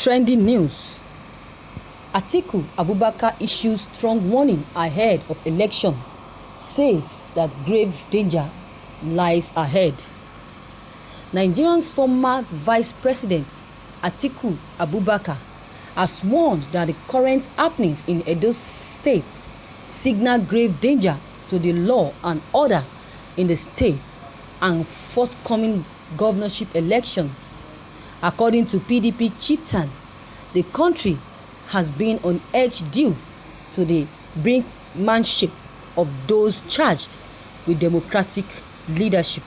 Trending news. Atiku Abubakar issues strong warning ahead of election, says that grave danger lies ahead. Nigeria's former Vice President Atiku Abubakar has warned that the current happenings in Edo State signal grave danger to the law and order in the state and forthcoming governorship elections. According to PDP chieftain, the country has been on edge due to the brinkmanship of those charged with democratic leadership.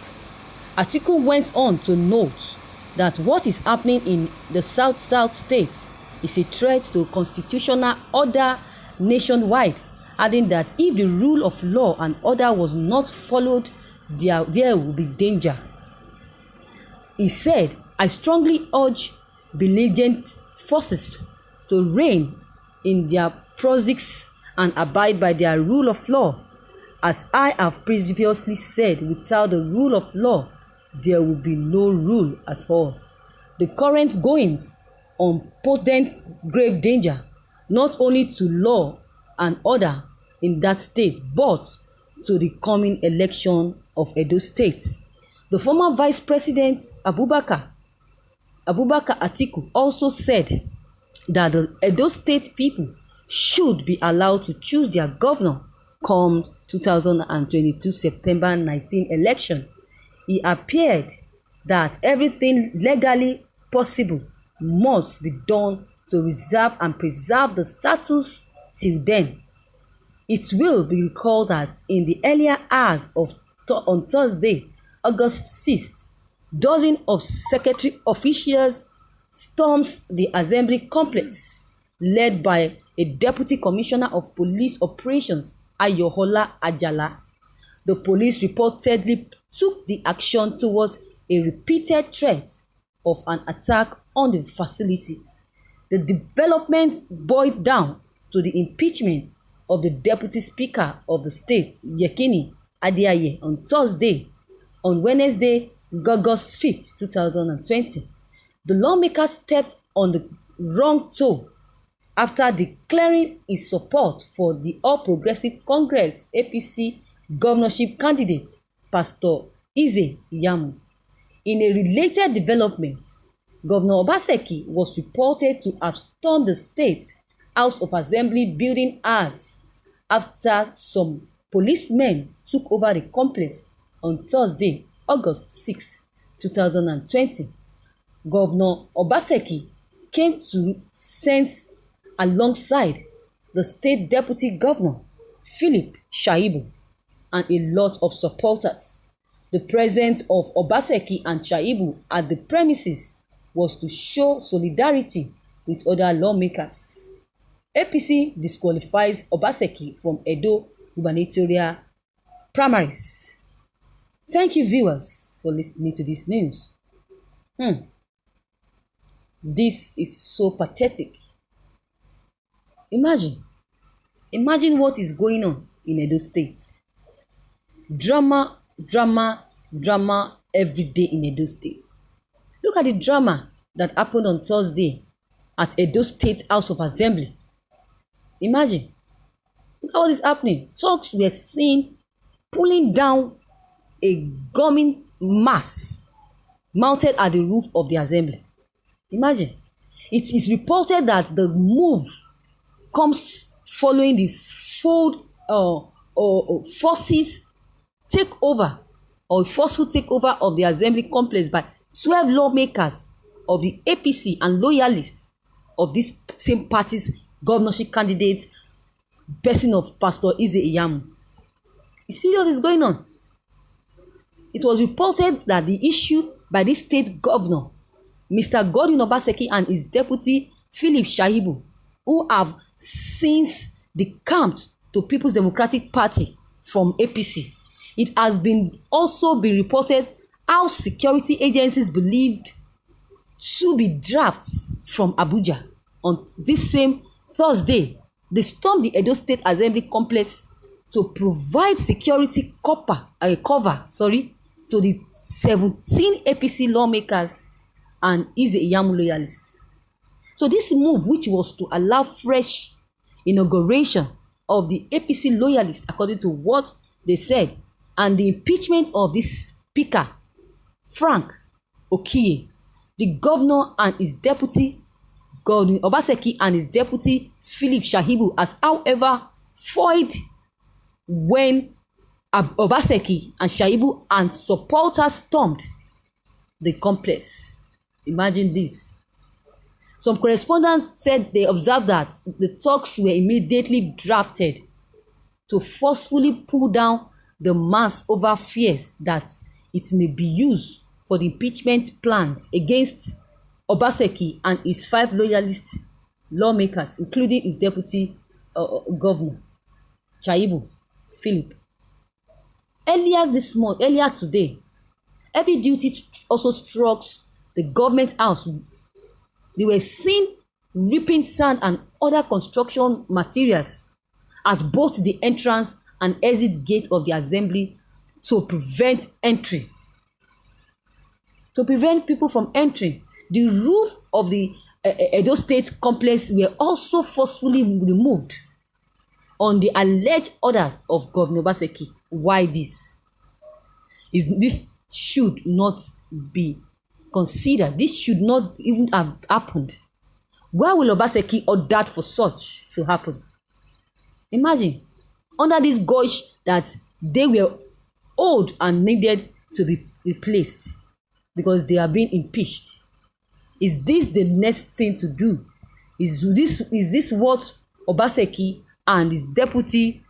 Atiku went on to note that what is happening in the South state is a threat to constitutional order nationwide, adding that if the rule of law and order was not followed, there will be danger. He said, "I strongly urge belligerent forces to rein in their proceedings and abide by their rule of law. As I have previously said, without the rule of law, there will be no rule at all." The current goings on pose grave danger not only to law and order in that state, but to the coming election of Edo State. The former Vice President Abubakar Atiku also said that the Edo State people should be allowed to choose their governor come 2022 September 19 election. He appeared that everything legally possible must be done to reserve and preserve the status till then. It will be recalled that in the earlier hours on Thursday, August 6th, dozens of secretary officials stormed the assembly complex, led by a deputy commissioner of police operations, Ayohola Ajala. The police reportedly took the action towards a repeated threat of an attack on the facility. The development boiled down to the impeachment of the deputy speaker of the state, Yekini Adiaye, on Wednesday, August 5th, 2020. The lawmaker stepped on the wrong toe after declaring his support for the All Progressive Congress APC governorship candidate, Pastor Eze-Iyamu. In a related development, Governor Obaseki was reported to have stormed the State House of Assembly building hours after some policemen took over the complex on Thursday, August 6, 2020. Governor Obaseki came to sense alongside the state deputy governor, Philip Shaibu, and a lot of supporters. The presence of Obaseki and Shaibu at the premises was to show solidarity with other lawmakers. APC disqualifies Obaseki from Edo gubernatorial primaries. Thank you, viewers, for listening to this news. This is so pathetic. Imagine what is going on in Edo State. Drama every day in Edo State. Look at the drama that happened on Thursday at Edo State House of Assembly. Imagine. Look at what is happening. Talks were seen pulling down a gummy mass mounted at the roof of the assembly. Imagine. It is reported that the move comes following the forceful takeover of the assembly complex by 12 lawmakers of the APC and loyalists of this same party's governorship candidate, person of Pastor Eze-Iyamu. You see what is going on? It was reported that the issue by the state governor, Mr. Godwin Obaseki, and his deputy, Philip Shaibu, who have since decamped to People's Democratic Party from APC. It has also been reported how security agencies believed to be drafts from Abuja. On this same Thursday, they stormed the Edo State Assembly complex to provide security cover to the 17 APC lawmakers and Eze-Iyamu loyalists. So this move, which was to allow fresh inauguration of the APC loyalists, according to what they said, and the impeachment of this speaker, Frank Okiye, the governor and his deputy, Godwin Obaseki, and his deputy, Philip Shahibu, has however foiled when Obaseki and Shahibu and supporters stormed the complex. Imagine this. Some correspondents said they observed that the talks were immediately drafted to forcefully pull down the mass over fears that it may be used for the impeachment plans against Obaseki and his 5 loyalist lawmakers, including his deputy governor, Shahibu Philip. Earlier today, heavy duty also struck the government house. They were seen ripping sand and other construction materials at both the entrance and exit gate of the assembly to prevent entry. To prevent people from entering. The roof of the Edo State complex were also forcefully removed on the alleged orders of Governor Obaseki. Why this? This should not be considered. This should not even have happened. Why will Obaseki order for such to happen? Imagine, under this gauge that they were old and needed to be replaced because they are being impeached. Is this the next thing to do? Is this what Obaseki and his deputy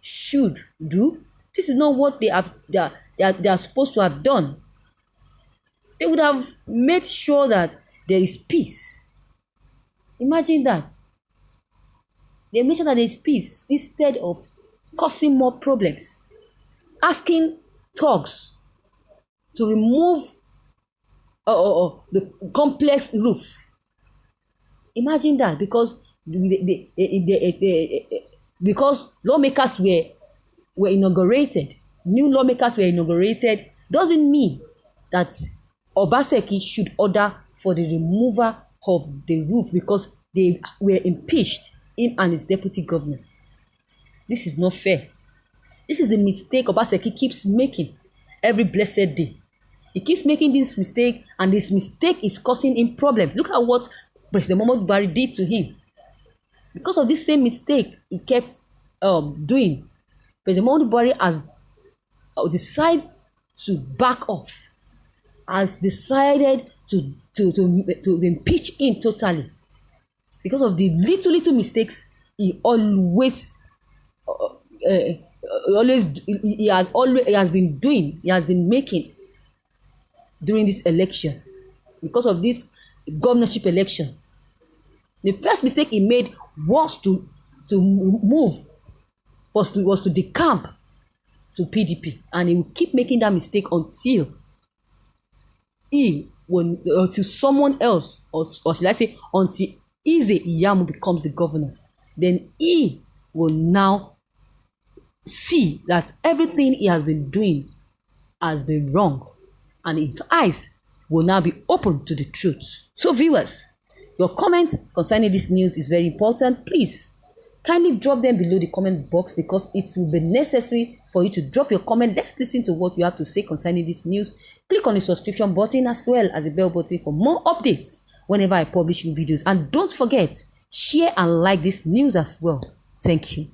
should do? This is not what they are supposed to have done. They would have made sure that there is peace. Imagine that. They made sure that there is peace instead of causing more problems. Asking thugs to remove the complex roof. Imagine that, because because lawmakers were inaugurated, new lawmakers were inaugurated, doesn't mean that Obaseki should order for the removal of the roof because they were impeached, him and his deputy governor. This is not fair. This is the mistake Obaseki keeps making every blessed day. He keeps making this mistake, and this mistake is causing him problems. Look at what President Muhammadu Buhari did to him. Because of this same mistake he kept doing, President Muhammadu Buhari has decided to back off, has decided to impeach him totally because of the little mistakes he has been making during this election. Because of this governorship election, the first mistake he made was to decamp to PDP, and he will keep making that mistake until someone else, or should I say, until Eze Iyamu becomes the governor. Then he will now see that everything he has been doing has been wrong, and his eyes will now be open to the truth. So viewers, your comment concerning this news is very important. Please kindly drop them below the comment box, because it will be necessary for you to drop your comment. Let's listen to what you have to say concerning this news. Click on the subscription button as well as the bell button for more updates whenever I publish new videos. And don't forget, share and like this news as well. Thank you.